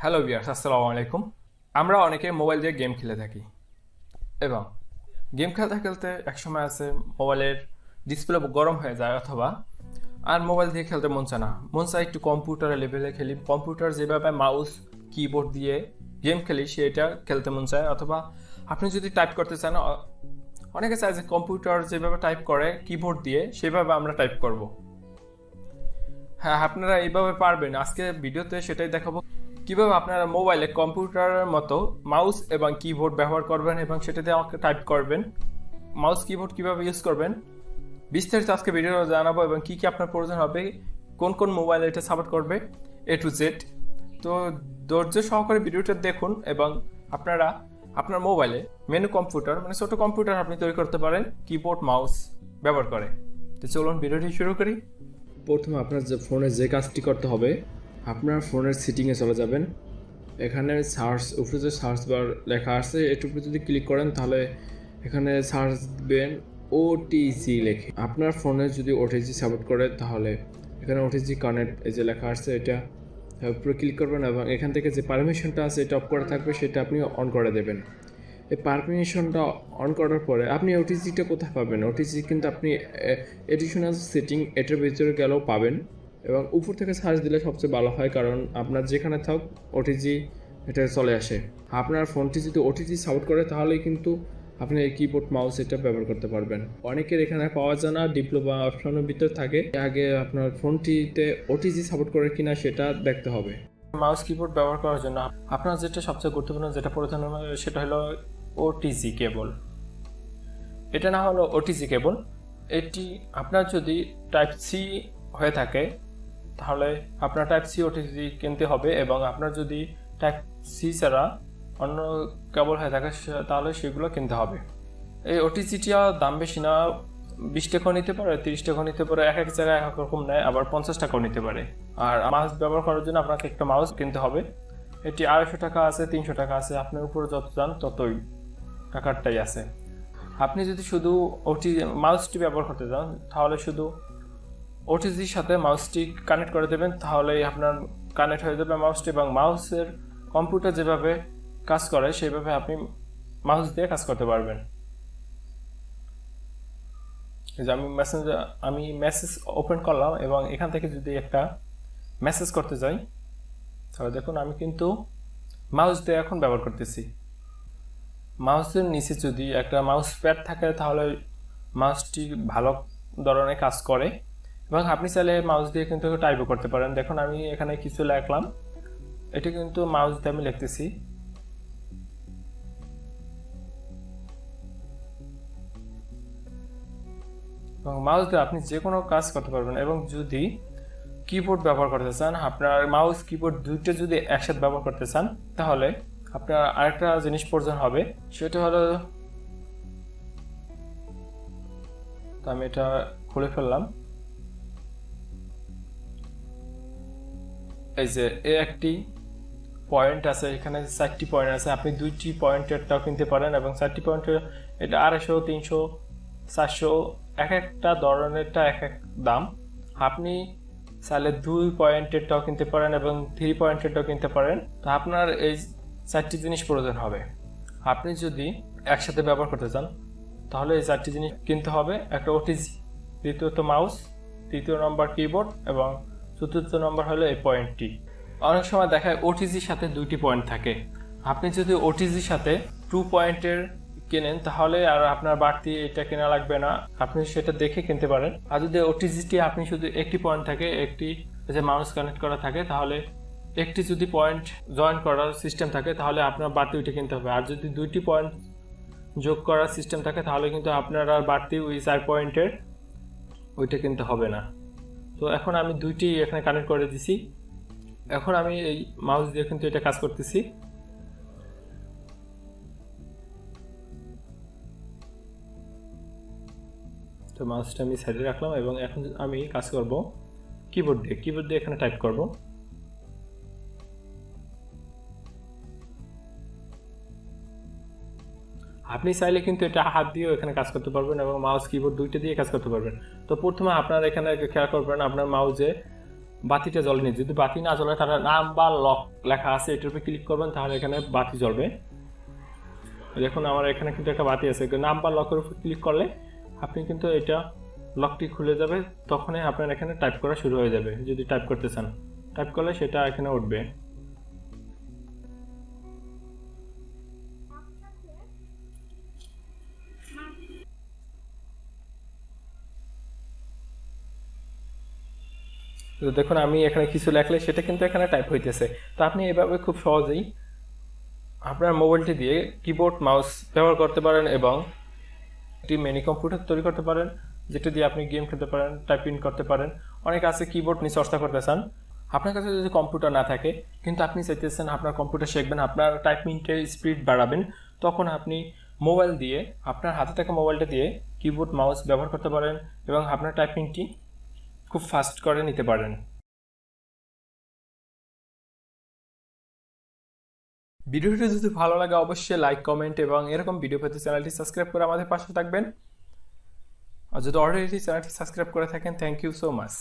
Hello viewers, আসসালামু আলাইকুম। আমরা অনেকে মোবাইল দিয়ে গেম খেলে থাকি এবং গেম খেলতে খেলতে একসময় আছে মোবাইলের ডিসপ্লে গরম হয়ে যায়, অথবা আর মোবাইল দিয়ে খেলতে মন চায় একটু কম্পিউটারের লেভেলে খেলি। কম্পিউটার যেভাবে মাউস কিবোর্ড দিয়ে গেম খেলি সেটা খেলতে মন চায়, অথবা আপনি যদি টাইপ করতে চান, অনেকে চায় যে কম্পিউটার যেভাবে টাইপ করে কিবোর্ড দিয়ে সেভাবে আমরা টাইপ করব। হ্যাঁ, আপনারা এইভাবে পারবেন। আজকে ভিডিওতে সেটাই দেখাবো কিভাবে আপনারা মোবাইলে কম্পিউটারের মতো মাউস এবং কিবোর্ড ব্যবহার করবেন এবং সেটাতে আমাকে টাইপ করবেন। মাউস কিবোর্ড কিভাবে ইউজ করবেন বিস্তারিত আজকে ভিডিও জানাবো, এবং কি কি আপনার প্রয়োজন হবে, কোন কোন মোবাইল এটা সাপোর্ট করবে, এ টু জেড। তো ধৈর্য সহকারে ভিডিওটা দেখুন এবং আপনারা আপনার মোবাইলে মেনু কম্পিউটার মানে ছোট কম্পিউটার আপনি তৈরি করতে পারেন কিবোর্ড মাউস ব্যবহার করে। তো চলুন ভিডিওটি শুরু করি। প্রথমে আপনার যে ফোনে যে কাজটি করতে হবে, আপনার ফোনের সেটিংয়ে চলে যাবেন। এখানে উপরে যে সার্চ বার লেখা আছে এটার উপরে যদি ক্লিক করেন তাহলে এখানে সার্চ দিবেন ওটিজি লেখে। আপনার ফোনে যদি ওটিজি সাপোর্ট করে তাহলে এখানে ওটিজি কানেক্ট এই যে লেখা আছে এটা উপরে ক্লিক করবেন এবং এখান থেকে যে পারমিশনটা আছে এটা অফ করা থাকবে সেটা আপনি অন করে দেবেন। এই পারমিশনটা অন করার পরে আপনি ওটিজিটা কোথায় পাবেন? ওটিজি কিন্তু আপনি এডিশনাল সেটিং এটার ভিতরে গেলেও পাবেন, এবং উপর থেকে সার্চ দিলে সবচেয়ে ভালো হয়, কারণ আপনার যেখানে থাক ওটিজি এটা চলে আসে। আপনার ফোনটি যদি ওটিজি সাপোর্ট করে তাহলেই কিন্তু আপনি এই কিবোর্ড মাউস এটা ব্যবহার করতে পারবেন। অনেকের এখানে পাওয়া যায় না, ডিপ্লোমা অপশনের ভিতরে থাকে। আগে আপনার ফোনটিতে ওটিজি সাপোর্ট করে কিনা সেটা দেখতে হবে। মাউস কিবোর্ড ব্যবহার করার জন্য আপনার যেটা সবচেয়ে গুরুত্বপূর্ণ যেটা প্রয়োজন হবে সেটা হলো ওটিজি কেবল। এটা না হলো ওটিজি কেবল, এটি আপনার যদি টাইপ সি হয়ে থাকে তাহলে আপনার টাইপ সি ওটিজি কিনতে হবে, এবং আপনার যদি টাইপ সি ছাড়া অন্য কেবল হয়ে থাকে তাহলে সেগুলো কিনতে হবে। এই ওটিজিটা দাম বেশি না, 20 টাকাও নিতে পারে, 30 টাকাও নিতে পারে, এক এক জায়গায় এক রকম নেয়, আবার 50 টাকাও নিতে পারে। আর মাউস ব্যবহার করার জন্য আপনাকে একটা মাউস কিনতে হবে। এটি 250 টাকা আছে, 300 টাকা আছে, আপনার উপরে যত চান ততই টাকারটাই আছে। আপনি যদি শুধু মাউসটি ব্যবহার করতে চান তাহলে শুধু ওটিজির সাথে মাউসটি কানেক্ট করে দেবেন, তাহলেই আপনার কানেক্ট হয়ে যাবে মাউসটি, এবং মাউসের কম্পিউটার যেভাবে কাজ করে সেইভাবে আপনি মাউস দিয়ে কাজ করতে পারবেন। যে আমি মেসেজ ওপেন করলাম এবং এখান থেকে যদি একটা মেসেজ করতে যাই তাহলে দেখুন আমি কিন্তু মাউস দিয়ে এখন ব্যবহার করতেছি। মাউসের নিচে যদি একটা মাউস প্যাড থাকে তাহলে মাউসটি ভালো ধরনের কাজ করে, এবং আপনি চাইলে মাউস দিয়ে কিন্তু টাইপও করতে পারেন। দেখুন আমি এখানে কিছু লিখলাম, এটি কিন্তু মাউস দিয়ে আমি লিখতেছি। এবং মাউস দিয়ে আপনি যে কোনো কাজ করতে পারবেন। এবং যদি কিবোর্ড ব্যবহার করতে চান, আপনার মাউস কিবোর্ড দুইটা যদি একসাথে ব্যবহার করতে চান তাহলে আপনার আরেকটা জিনিস প্রয়োজন হবে, সেটা হলো, তো আমি এটা খুলে ফেললাম। এই যে একটি পয়েন্ট আছে, এখানে 4টি পয়েন্ট আছে, আপনি 2টি পয়েন্টেরটাও কিনতে পারেন, এবং 4টি পয়েন্টের এটা 250, 300, 400, এক একটা ধরনেরটা এক এক দাম। আপনি চাইলে 2 পয়েন্টেরটাও কিনতে পারেন এবং 3 পয়েন্টেরটাও কিনতে পারেন। তো আপনার এই 4টি জিনিস প্রয়োজন হবে। আপনি যদি একসাথে ব্যবহার করতে চান তাহলে এই 4টি জিনিস কিনতে হবে: একটা ওটিজি, দ্বিতীয়ত মাউস, তৃতীয় নম্বর কিবোর্ড, এবং চতুর্থ নম্বর হলো এই পয়েন্টটি। অনেক সময় দেখায় ওটিজির সাথে 2টি পয়েন্ট থাকে। আপনি যদি ওটিজির সাথে 2 পয়েন্টের কেনেন তাহলে আর আপনার বাড়তি এটা কেনা লাগবে না, আপনি সেটা দেখে কিনতে পারেন। আর যদি ওটিজিটি আপনি শুধু একটি পয়েন্ট থাকে, একটি যে মাউস কানেক্ট করা থাকে, তাহলে একটি যদি পয়েন্ট জয়েন করার সিস্টেম থাকে তাহলে আপনার বাড়তি ওইটা কিনতে হবে। আর যদি 2টি পয়েন্ট যোগ করার সিস্টেম থাকে তাহলে কিন্তু আপনার আর বাড়তি ওই 4 পয়েন্টের ওইটা কিনতে হবে না। তো এখন আমি 2টি এখানে কানেক্ট করে দিছি। এখন আমি এই মাউস দিয়ে কিন্তু এটা কাজ করতেছি। তো মাউসটা আমি সাইডে রাখলাম এবং এখন আমি কাজ করব কিবোর্ড দিয়ে এখানে টাইপ করব। আপনি চাইলে কিন্তু এটা হাত দিয়েও এখানে কাজ করতে পারবেন এবং মাউস কিবোর্ড দুইটা দিয়ে কাজ করতে পারবেন। তো প্রথমে আপনার এখানে খেয়াল করবেন আপনার মাউসে বাতিটা জ্বলেনি। যদি বাতি না জ্বলে তাহলে নাম বা লক লেখা আছে এটার উপরে ক্লিক করবেন, তাহলে এখানে বাতি জ্বলবে। দেখুন আমার এখানে কিন্তু একটা বাতি আছে, নাম বা লকের উপর ক্লিক করলে আপনি কিন্তু এটা লকটি খুলে যাবে, তখনই আপনার এখানে টাইপ করা শুরু হয়ে যাবে। যদি টাইপ করতে চান, টাইপ করলে সেটা এখানে উঠবে। তো দেখুন আমি এখানে কিছু লেখলে সেটা কিন্তু এখানে টাইপ হইতেছে। তো আপনি এভাবে খুব সহজেই আপনার মোবাইলটি দিয়ে কিবোর্ড মাউস ব্যবহার করতে পারেন এবং একটি মিনি কম্পিউটার তৈরি করতে পারেন, যেটা দিয়ে আপনি গেম খেলতে পারেন, টাইপিং করতে পারেন। অনেক আছে কিবোর্ড নিয়ে চর্চা করতে চান, আপনার কাছে যদি কম্পিউটার না থাকে কিন্তু আপনি চাইতেছেন আপনার কম্পিউটার শিখবেন, আপনার টাইপিংয়ের স্পিড বাড়াবেন, তখন আপনি মোবাইল দিয়ে, আপনার হাতে থাকা মোবাইলটা দিয়ে কিবোর্ড মাউস ব্যবহার করতে পারেন এবং আপনার টাইপিংটি খুব ফাস্ট করে নিতে পারেন। ভিডিওটি যদি ভালো লাগে অবশ্যই লাইক, কমেন্ট এবং এরকম ভিডিও পেতে চ্যানেলটি সাবস্ক্রাইব করে আমাদের পাশে থাকবেন। আর যদি অলরেডি চ্যানেলটি সাবস্ক্রাইব করে থাকেন, থ্যাংক ইউ সো মাচ।